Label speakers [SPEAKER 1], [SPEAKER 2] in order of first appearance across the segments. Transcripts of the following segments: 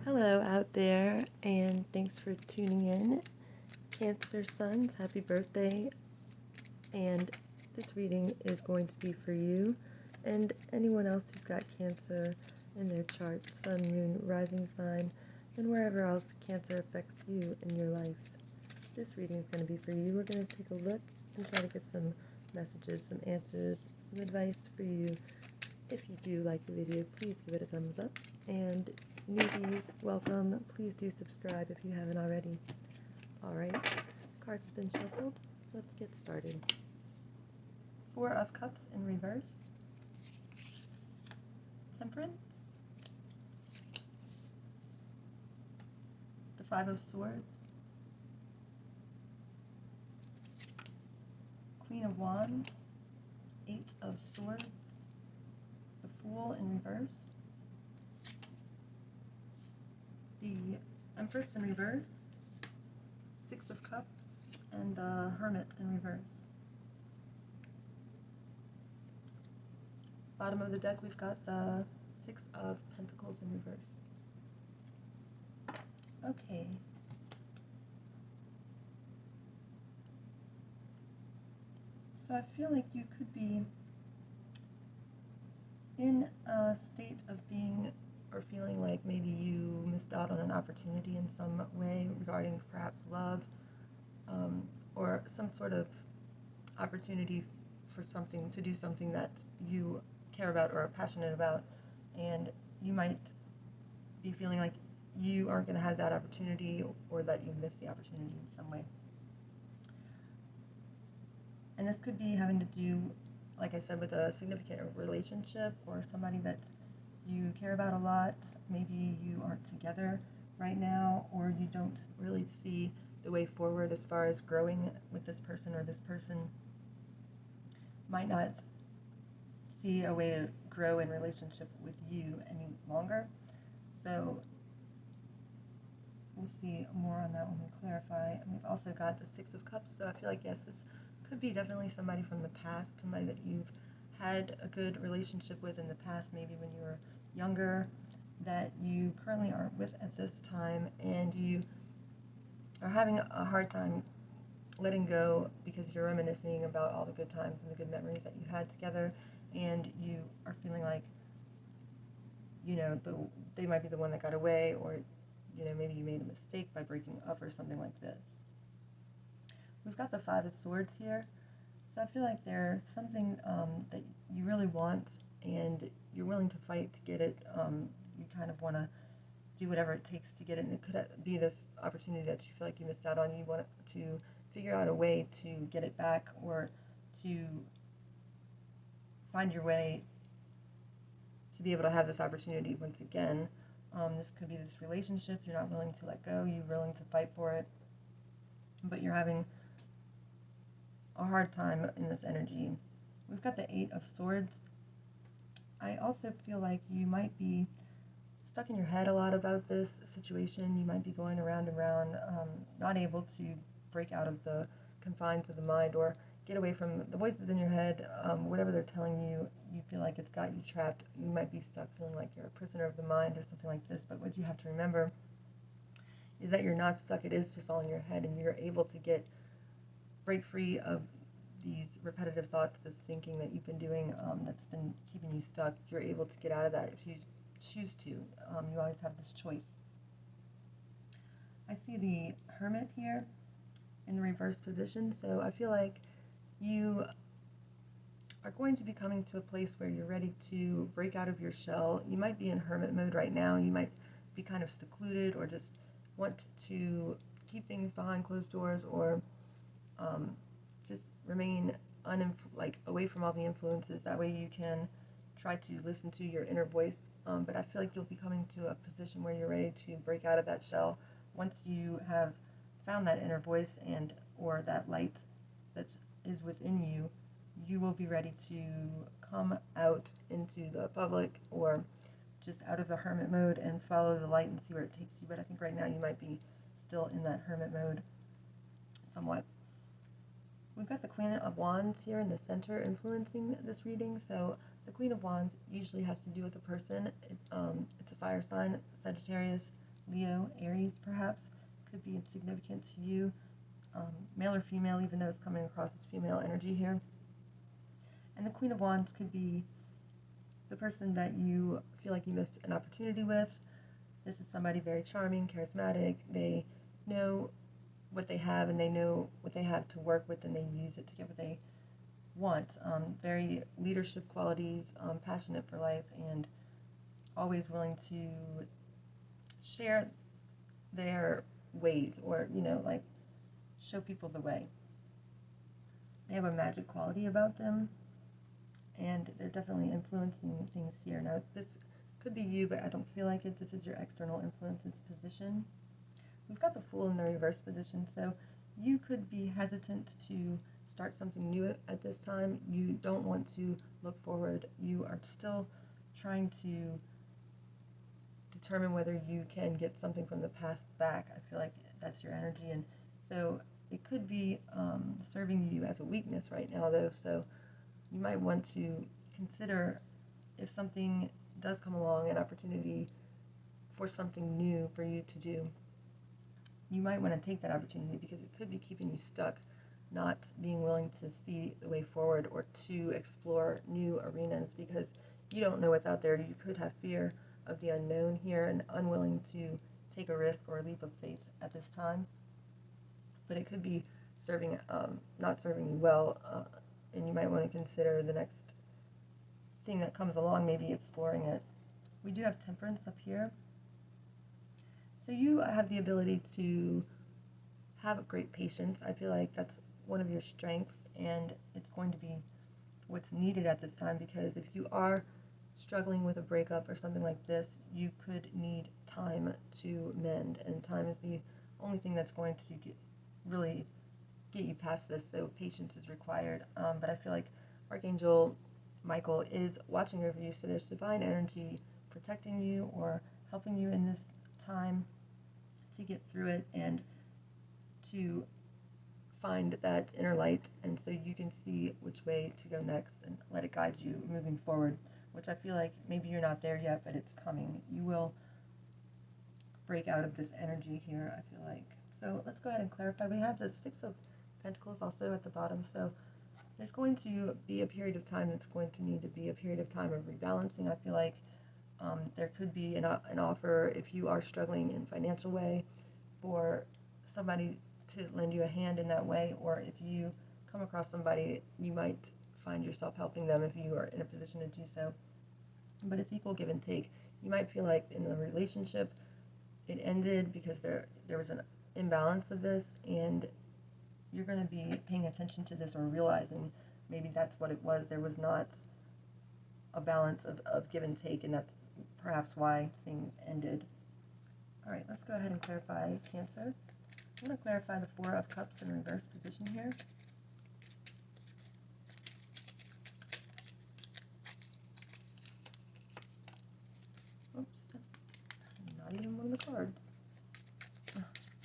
[SPEAKER 1] Hello out there, and thanks for tuning in. Cancer Suns, happy birthday. And this reading is going to be for you and anyone else who's got Cancer in their chart, sun, moon, rising sign, and wherever else Cancer affects you in your life. This reading is going to be for you. We're going to take a look and try to get some messages, some answers, some advice for you. If you do like the video, please give it a thumbs up. And newbies, welcome. Please do subscribe if you haven't already. Alright, cards have been shuffled. Let's get started. Four of Cups in reverse. Temperance. The Five of Swords. Queen of Wands. Eight of Swords. The Fool in reverse. The Empress in reverse. Six of Cups. And the Hermit in reverse. Bottom of the deck, we've got the Six of Pentacles in reverse. Okay. So I feel like you could be in a state of being or feeling like maybe you missed out on an opportunity in some way regarding perhaps love, or some sort of opportunity for something, to do something that you care about or are passionate about, and you might be feeling like you aren't going to have that opportunity, or that you missed the opportunity in some way. And this could be having to do, like I said, with a significant relationship or somebody that you care about a lot. Maybe you aren't together right now, or you don't really see the way forward as far as growing with this person, or this person might not see a way to grow in relationship with you any longer. So we'll see more on that when we clarify. And we've also got the Six of Cups, so I feel like, yes, this could be definitely somebody from the past, somebody that you've had a good relationship with in the past, maybe when you were younger, that you currently aren't with at this time, and you are having a hard time letting go because you're reminiscing about all the good times and the good memories that you had together, and you are feeling like, they might be the one that got away, or maybe you made a mistake by breaking up or something like this. We've got the Five of Swords here, so I feel like there's something that you really want, and you're willing to fight to get it. You kind of want to do whatever it takes to get it, and it could be this opportunity that you feel like you missed out on. You want to figure out a way to get it back, or to find your way to be able to have this opportunity once again. This could be this relationship you're not willing to let go, you're willing to fight for it, but you're having a hard time in this energy. We've got the Eight of Swords. I also feel like you might be stuck in your head a lot about this situation. You might be going around and around, not able to break out of the confines of the mind, or get away from the voices in your head. Whatever they're telling you, you feel like it's got you trapped. You might be stuck feeling like you're a prisoner of the mind or something like this, but what you have to remember is that you're not stuck. It is just all in your head, and you're able to break free of these repetitive thoughts, this thinking that you've been doing, that's been keeping you stuck. You're able to get out of that if you choose to. You always have this choice. I see the Hermit here in the reverse position, so I feel like you are going to be coming to a place where you're ready to break out of your shell. You might be in hermit mode right now. You might be kind of secluded, or just want to keep things behind closed doors, or just remain away from all the influences. That way you can try to listen to your inner voice. But I feel like you'll be coming to a position where you're ready to break out of that shell once you have found that inner voice, and or that light that is within you. You will be ready to come out into the public, or just out of the hermit mode and follow the light and see where it takes you. But I think right now you might be still in that hermit mode somewhat. We've got the Queen of Wands here in the center influencing this reading. So the Queen of Wands usually has to do with a person. It's a fire sign, Sagittarius, Leo, Aries perhaps. Could be significant to you, male or female, even though it's coming across as female energy here. And the Queen of Wands could be the person that you feel like you missed an opportunity with. This is somebody very charming, charismatic. They know what they have and they know what they have to work with, and they use it to get what they want. Very leadership qualities, passionate for life, and always willing to share their ways, or like show people the way. They have a magic quality about them, and they're definitely influencing things here. Now this could be you, but I don't feel like it. This is your external influences position. We've got the Fool in the reverse position, so you could be hesitant to start something new at this time. You don't want to look forward. You are still trying to determine whether you can get something from the past back. I feel like that's your energy, and so it could be serving you as a weakness right now, though. So you might want to consider, if something does come along, an opportunity for something new for you to do, you might want to take that opportunity, because it could be keeping you stuck, not being willing to see the way forward or to explore new arenas, because you don't know what's out there. You could have fear of the unknown here and unwilling to take a risk or a leap of faith at this time. But it could be not serving you well, and you might want to consider the next thing that comes along, maybe exploring it. We do have Temperance up here. So you have the ability to have great patience. I feel like that's one of your strengths, and it's going to be what's needed at this time, because if you are struggling with a breakup or something like this, you could need time to mend, and time is the only thing that's going to really get you past this, so patience is required. But I feel like Archangel Michael is watching over you, so there's divine energy protecting you or helping you in this time to get through it and to find that inner light, and so you can see which way to go next and let it guide you moving forward, which I feel like maybe you're not there yet, but it's coming. You will break out of this energy here, I feel like. So let's go ahead and clarify. We have the Six of Pentacles also at the bottom, so there's going to be a period of time that's going to need to be a period of time of rebalancing. I feel like there could be an offer, if you are struggling in a financial way, for somebody to lend you a hand in that way, or if you come across somebody, you might find yourself helping them if you are in a position to do so. But it's equal give and take. You might feel like in the relationship it ended because there was an imbalance of this, and you're going to be paying attention to this or realizing maybe that's what it was. There was not a balance of give and take, and that's perhaps why things ended. All right, let's go ahead and clarify Cancer. I'm going to clarify the Four of Cups in reverse position here. Oops, that's not even one of the cards.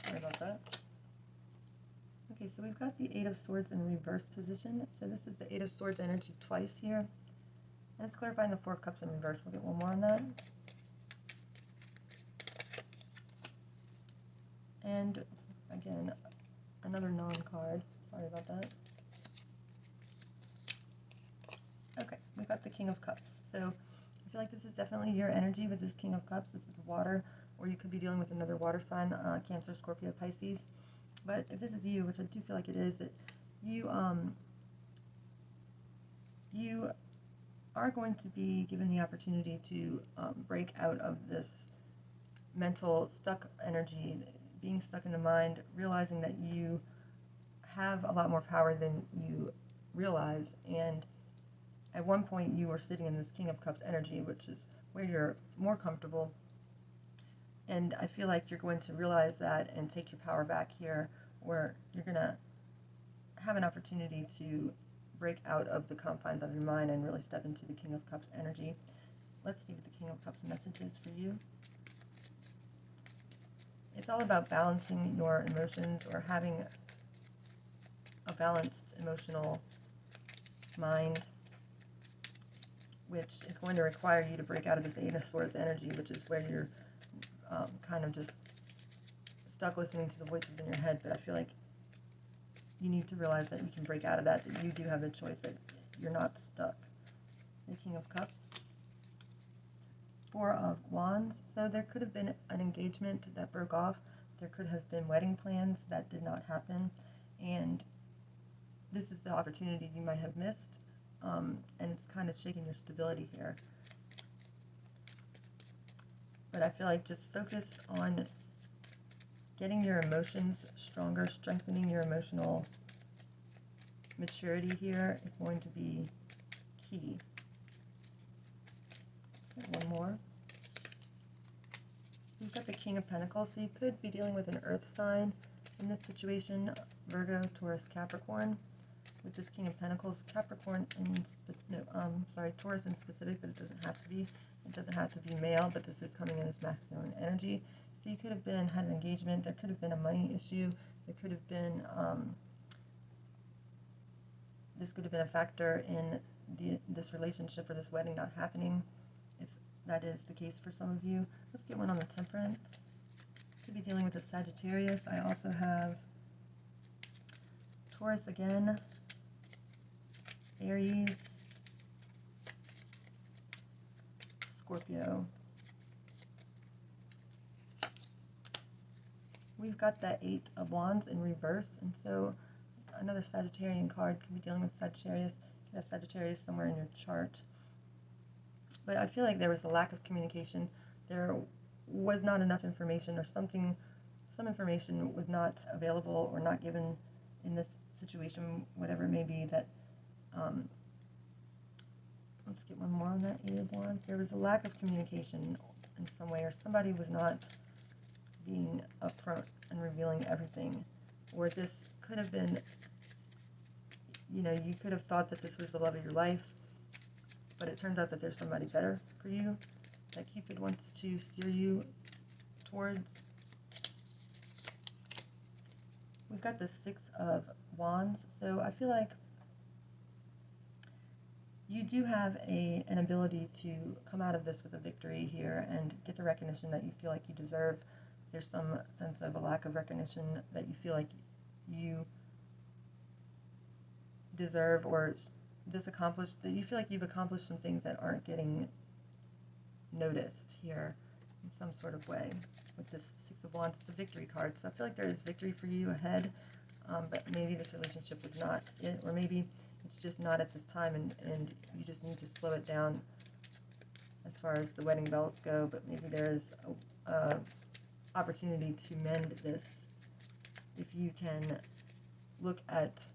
[SPEAKER 1] Sorry about that. Okay, so we've got the Eight of Swords in reverse position. So this is the Eight of Swords energy twice here. And it's clarifying the Four of Cups in reverse. We'll get one more on that. And again, another non-card. Sorry about that. Okay, we got the King of Cups. So I feel like this is definitely your energy with this King of Cups. This is water, or you could be dealing with another water sign, Cancer, Scorpio, Pisces. But if this is you, which I do feel like it is, that you are going to be given the opportunity to break out of this mental stuck energy, being stuck in the mind, realizing that you have a lot more power than you realize. And at one point you were sitting in this King of Cups energy, which is where you're more comfortable. And I feel like you're going to realize that and take your power back here, where you're going to have an opportunity to break out of the confines of your mind and really step into the King of Cups energy. Let's see what the King of Cups message is for you. It's all about balancing your emotions, or having a balanced emotional mind, which is going to require you to break out of this Eight of Swords energy, which is where you're kind of just stuck listening to the voices in your head. But I feel like you need to realize that you can break out of that you do have the choice, that you're not stuck. The King of Cups, Four of Wands. So there could have been an engagement that broke off. There could have been wedding plans that did not happen. And this is the opportunity you might have missed. And it's kind of shaking your stability here. But I feel like just focus on getting your emotions stronger, strengthening your emotional maturity here is going to be key. Let's get one more. We've got the King of Pentacles, so you could be dealing with an earth sign in this situation, Virgo, Taurus, Capricorn. With this King of Pentacles, Capricorn in Taurus in specific, but it doesn't have to be. It doesn't have to be male, but this is coming in as masculine energy. So you could have had an engagement. There could have been a money issue. There could have been this could have been a factor in this relationship or this wedding not happening, if that is the case for some of you. Let's get one on the Temperance. Could be dealing with a Sagittarius. I also have Taurus again, Aries, Scorpio. We've got that Eight of Wands in reverse, and so another Sagittarian card could be dealing with Sagittarius. You could have Sagittarius somewhere in your chart. But I feel like there was a lack of communication. There was not enough information, or some information was not available or not given in this situation, whatever it may be. That let's get one more on that Eight of Wands. There was a lack of communication in some way, or somebody was not being upfront and revealing everything. Or this could have been, you could have thought that this was the love of your life, but it turns out that there's somebody better for you that Cupid wants to steer you towards. We've got the Six of Wands, so I feel like you do have an ability to come out of this with a victory here and get the recognition that you feel like you deserve. There's some sense of a lack of recognition that you feel like you deserve, or that you feel like you've accomplished some things that aren't getting noticed here in some sort of way. With this Six of Wands, it's a victory card, so I feel like there is victory for you ahead, but maybe this relationship was not it, or maybe it's just not at this time, and you just need to slow it down as far as the wedding bells go. But maybe there is a opportunity to mend this if you can look at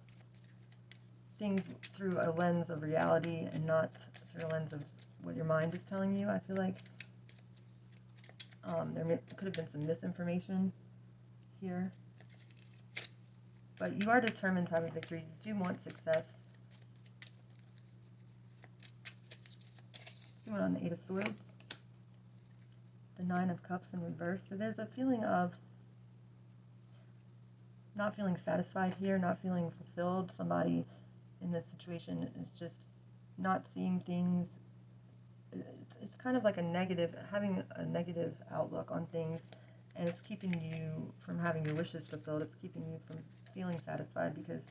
[SPEAKER 1] things through a lens of reality and not through a lens of what your mind is telling you. I feel like there could have been some misinformation here, but you are determined to have a victory. You do want success. You went on the Eight of Swords, the Nine of Cups in reverse. So there's a feeling of not feeling satisfied here, not feeling fulfilled. Somebody in this situation is just not seeing things. It's kind of like having a negative outlook on things, and it's keeping you from having your wishes fulfilled. It's keeping you from feeling satisfied, because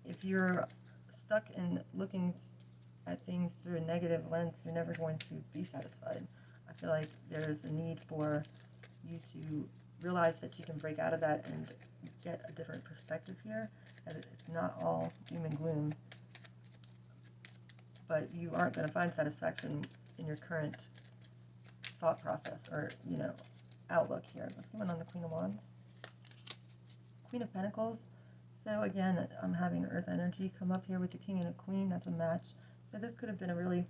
[SPEAKER 1] if you're stuck in looking at things through a negative lens, you're never going to be satisfied. I feel like there's a need for you to realize that you can break out of that and get a different perspective here, that it's not all doom and gloom, but you aren't going to find satisfaction in your current thought process or, outlook here. Let's get one on the Queen of Wands. Queen of Pentacles. So again, I'm having Earth energy come up here with the King and a Queen. That's a match. So this could have been a really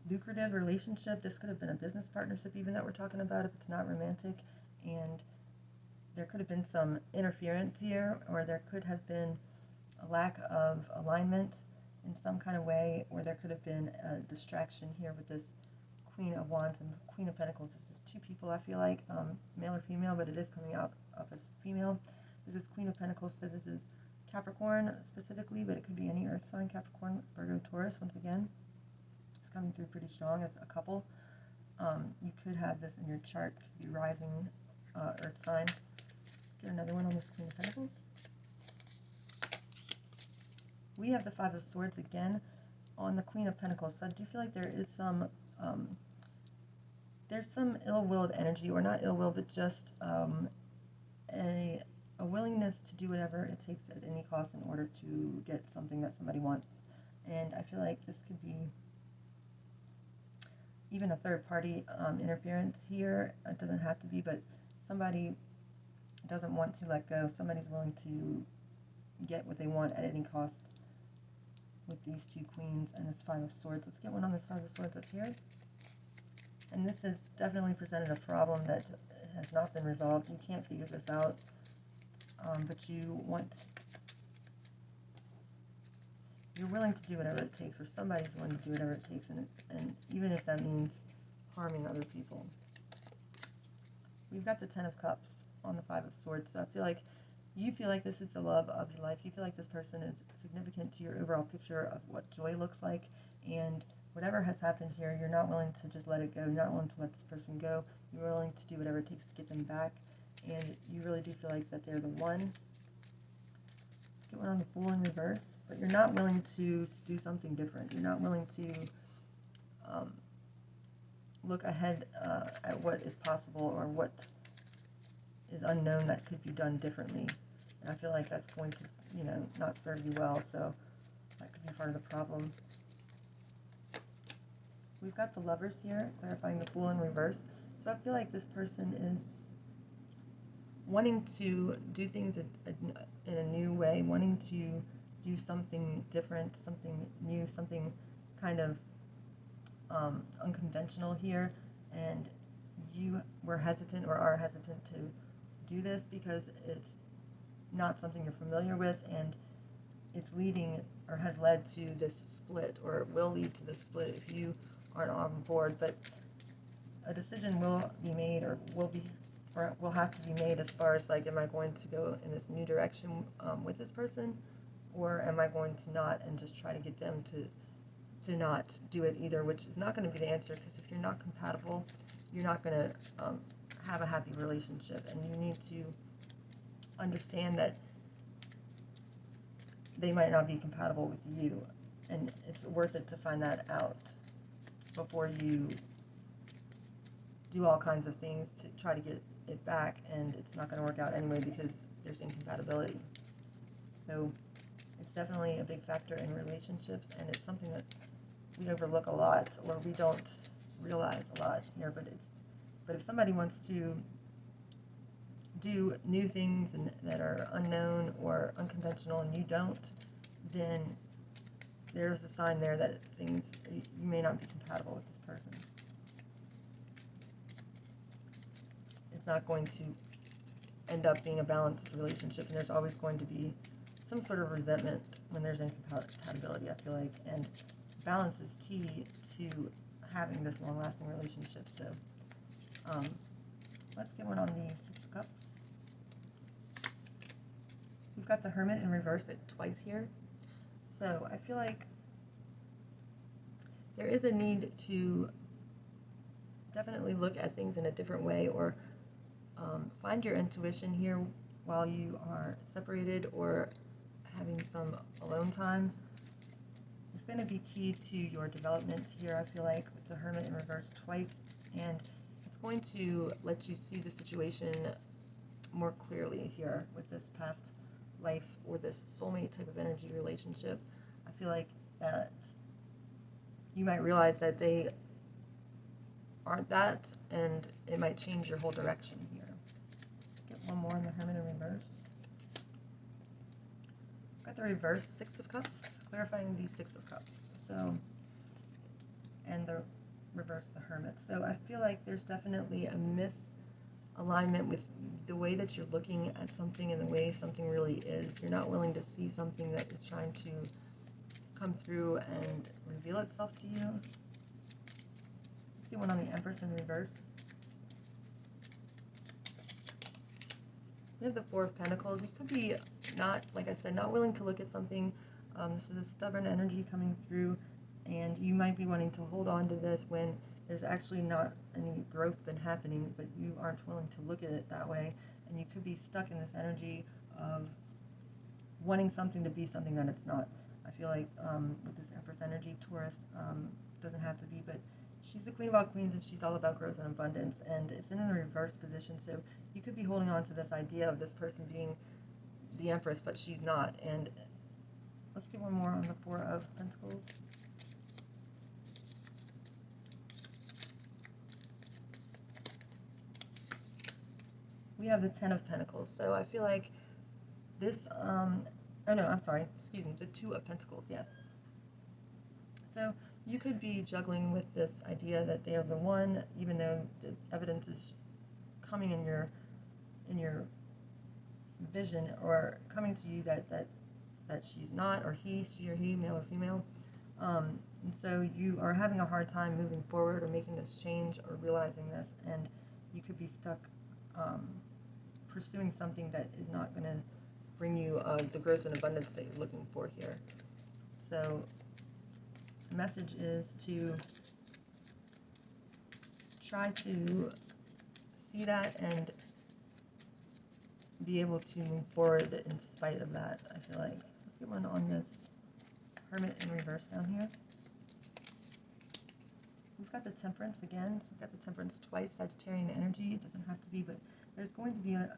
[SPEAKER 1] lucrative relationship. This could have been a business partnership even that we're talking about, if it's not romantic. And there could have been some interference here, or there could have been a lack of alignment in some kind of way, or there could have been a distraction here with this Queen of Wands and Queen of Pentacles. This is two people, I feel like, male or female, but it is coming out up as female. This is Queen of Pentacles, so this is Capricorn specifically, but it could be any earth sign, Capricorn, Virgo, Taurus. Once again, it's coming through pretty strong as a couple. You could have this in your chart, could be rising earth sign. Get another one on this Queen of Pentacles. We have the Five of Swords again on the Queen of Pentacles. So I do feel like there is some there's some ill-willed energy, or not ill-will, but just a willingness to do whatever it takes at any cost in order to get something that somebody wants. And I feel like this could be even a third-party interference here. It doesn't have to be, but somebody doesn't want to let go. Somebody's willing to get what they want at any cost with these two queens and this Five of Swords. Let's get one on this Five of Swords up here. And this has definitely presented a problem that has not been resolved. You can't figure this out, but you're willing to do whatever it takes, or somebody's willing to do whatever it takes, and even if that means harming other people. We've got the Ten of Cups on the Five of Swords, so I feel like you feel like this is the love of your life. You feel like this person is significant to your overall picture of what joy looks like, and whatever has happened here, you're not willing to just let it go. You're not willing to let this person go. You're willing to do whatever it takes to get them back, and you really do feel like that they're the one. Let's get one on the Fool in reverse, but you're not willing to do something different. You're not willing to look ahead at what is possible or what is unknown that could be done differently. And I feel like that's going to, not serve you well, so that could be part of the problem. We've got the Lovers here, clarifying the Fool in reverse. So I feel like this person is wanting to do things in a new way, wanting to do something different, something new, something kind of unconventional here, and you were hesitant or are hesitant to do this because it's not something you're familiar with, and it's leading or has led to this split, or will lead to this split if you aren't on board. But a decision will be made, or will have to be made as far as like, am I going to go in this new direction with this person, or am I going to not and just try to get them to not do it either, which is not going to be the answer, because if you're not compatible, you're not going to have a happy relationship, and you need to understand that they might not be compatible with you, and it's worth it to find that out before you do all kinds of things to try to get it back, and it's not going to work out anyway because there's incompatibility. So it's definitely a big factor in relationships, and it's something that we overlook a lot, or we don't realize a lot here, but if somebody wants to do new things that are unknown or unconventional and you don't, then there's a sign there that you may not be compatible with this person. It's not going to end up being a balanced relationship, and there's always going to be some sort of resentment when there's incompatibility, I feel like, and balance is key to having this long-lasting relationship. So let's get one on the Six of Cups. We've got the Hermit in reverse twice here. So I feel like there is a need to definitely look at things in a different way, or find your intuition here while you are separated or having some alone time. It's going to be key to your development here, I feel like, with the Hermit in reverse twice, and it's going to let you see the situation more clearly here with this past life or this soulmate type of energy relationship. I feel like that you might realize that they aren't that, and it might change your whole direction here. Get one more in the Hermit in reverse. Got the reverse Six of Cups, clarifying the Six of Cups. So, and the reverse the Hermit. So I feel like there's definitely a misalignment with the way that you're looking at something and the way something really is. You're not willing to see something that is trying to come through and reveal itself to you. Let's get one on the Empress in reverse. We have the Four of Pentacles. You could be not, like I said, not willing to look at something. This is a stubborn energy coming through, and you might be wanting to hold on to this when there's actually not any growth been happening, but you aren't willing to look at it that way, and you could be stuck in this energy of wanting something to be something that it's not. I feel like with this Empress energy, Taurus doesn't have to be, but she's the Queen of all queens, and she's all about growth and abundance, and it's in the reverse position, so you could be holding on to this idea of this person being the Empress, but she's not. And let's get one more on the Four of Pentacles. We have the Ten of Pentacles, so I feel like this, oh no, I'm sorry, excuse me, the Two of Pentacles, yes. So you could be juggling with this idea that they are the one, even though the evidence is coming in your vision, or coming to you that she's not, or he, she or he, male or female. And so you are having a hard time moving forward or making this change or realizing this, and you could be stuck pursuing something that is not going to bring you the growth and abundance that you're looking for here. So the message is to try to see that and be able to move forward in spite of that, I feel like. Let's get one on this Hermit in reverse down here. We've got the Temperance again, so we've got the Temperance twice, Sagittarian energy. It doesn't have to be, but there's going to be a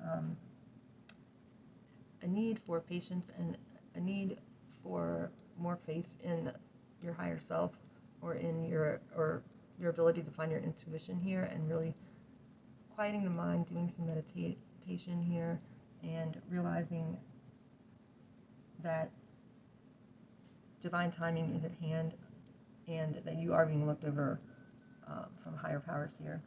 [SPEAKER 1] need for patience and a need for more faith in your higher self, or in your ability to find your intuition here, and really quieting the mind, doing some meditation here, and realizing that divine timing is at hand, and that you are being looked over from higher powers here.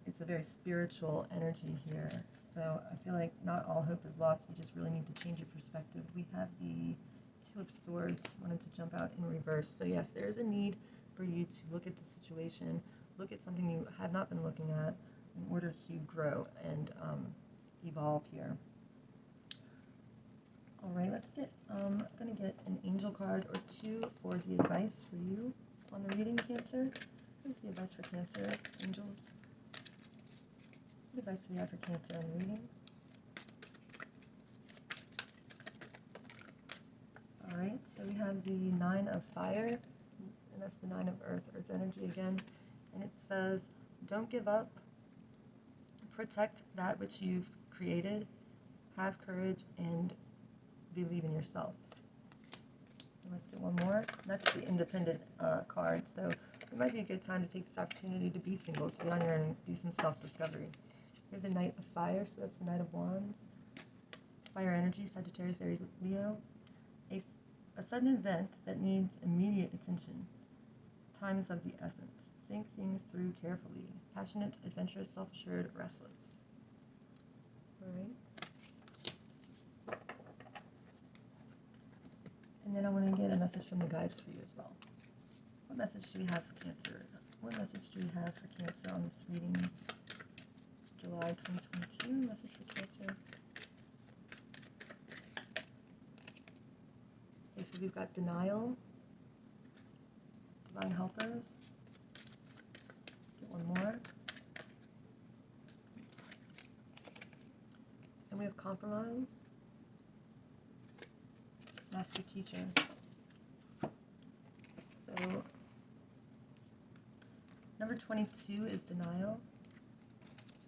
[SPEAKER 1] It's a very spiritual energy here, so I feel like not all hope is lost. We just really need to change your perspective. We have the Two of Swords, wanted to jump out in reverse. So yes, there is a need for you to look at the situation, look at something you have not been looking at, in order to grow and evolve here. All right, let's get, I'm going to get an angel card or two for the advice for you on the reading, Cancer. What is the advice for Cancer, angels? What advice do we have for Cancer on the reading? All right, so we have the Nine of Fire, and that's the Nine of Earth energy again, and it says, don't give up, protect that which you've created, have courage, and believe in yourself. And let's get one more. That's the Independent card, so it might be a good time to take this opportunity to be single, to be on your own and do some self-discovery. We have the Knight of Fire, so that's the Knight of Wands. Fire energy, Sagittarius, Aries, Leo. A sudden event that needs immediate attention. Time is of the essence. Think things through carefully. Passionate, adventurous, self-assured, restless. All right. And then I want to get a message from the guides for you as well. What message do we have for Cancer? What message do we have for Cancer on this reading? July 2022, message for Cancer. Okay, so we've got denial, divine helpers. Get one more. And we have compromise, master teacher. So number 22 is denial,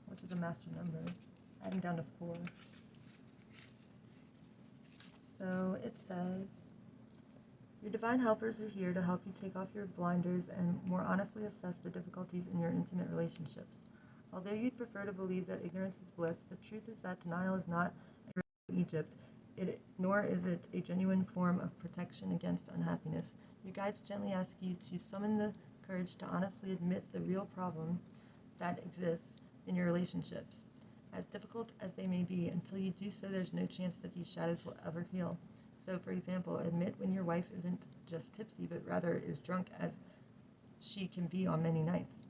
[SPEAKER 1] which is a master number, adding down to 4. So it says, your divine helpers are here to help you take off your blinders and more honestly assess the difficulties in your intimate relationships. Although you'd prefer to believe that ignorance is bliss, the truth is that denial is not Egypt, nor is it a genuine form of protection against unhappiness. Your guides gently ask you to summon the courage to honestly admit the real problem that exists in your relationships, as difficult as they may be. Until you do so, there's no chance that these shadows will ever heal. So, for example, admit when your wife isn't just tipsy, but rather is drunk as she can be on many nights.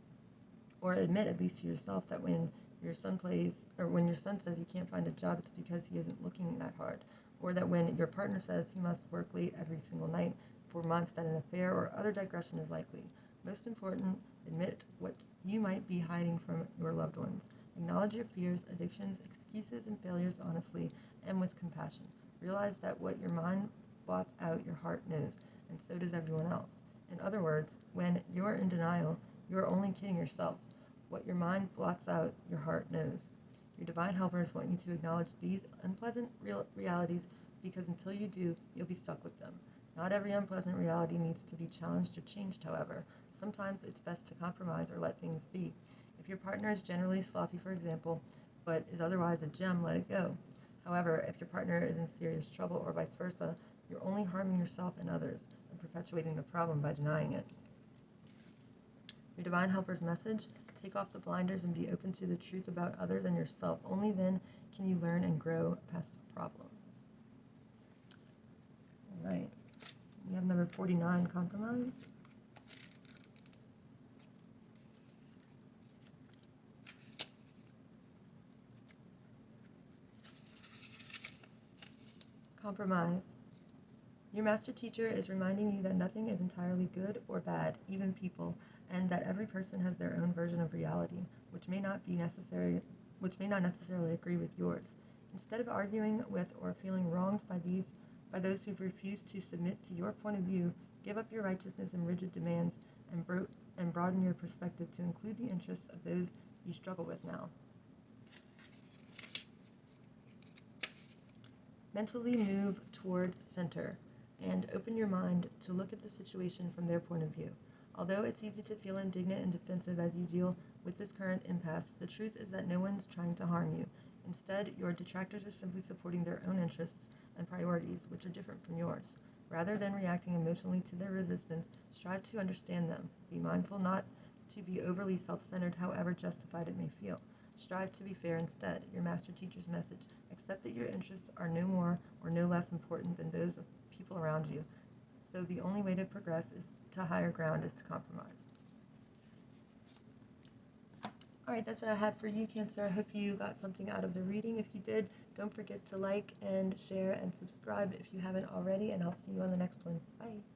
[SPEAKER 1] Or admit, at least to yourself, that when when your son says he can't find a job, it's because he isn't looking that hard. Or that when your partner says he must work late every single night for months, that an affair or other digression is likely. Most important, admit what you might be hiding from your loved ones. Acknowledge your fears, addictions, excuses, and failures honestly and with compassion. Realize that what your mind blots out, your heart knows, and so does everyone else. In other words, when you're in denial, you're only kidding yourself. What your mind blots out, your heart knows. Your divine helpers want you to acknowledge these unpleasant realities, because until you do, you'll be stuck with them. Not every unpleasant reality needs to be challenged or changed, however. Sometimes it's best to compromise or let things be. If your partner is generally sloppy, for example, but is otherwise a gem, let it go. However, if your partner is in serious trouble or vice versa, you're only harming yourself and others and perpetuating the problem by denying it. Your divine helper's message: take off the blinders and be open to the truth about others and yourself. Only then can you learn and grow past problems. All right. We have number 49, compromise. Compromise. Your master teacher is reminding you that nothing is entirely good or bad, even people, and that every person has their own version of reality, which may not necessarily agree with yours. Instead of arguing with or feeling wronged by those who've refused to submit to your point of view, give up your righteousness and rigid demands and broaden your perspective to include the interests of those you struggle with now. Mentally move toward center and open your mind to look at the situation from their point of view. Although it's easy to feel indignant and defensive as you deal with this current impasse, the truth is that no one's trying to harm you. Instead, your detractors are simply supporting their own interests and priorities, which are different from yours. Rather than reacting emotionally to their resistance, strive to understand them. Be mindful not to be overly self-centered, however justified it may feel. Strive to be fair instead. Your master teacher's message: accept that your interests are no more or no less important than those of people around you. So the only way to progress is to higher ground, is to compromise. All right, that's what I have for you, Cancer. I hope you got something out of the reading. If you did, don't forget to like and share and subscribe if you haven't already, and I'll see you on the next one. Bye.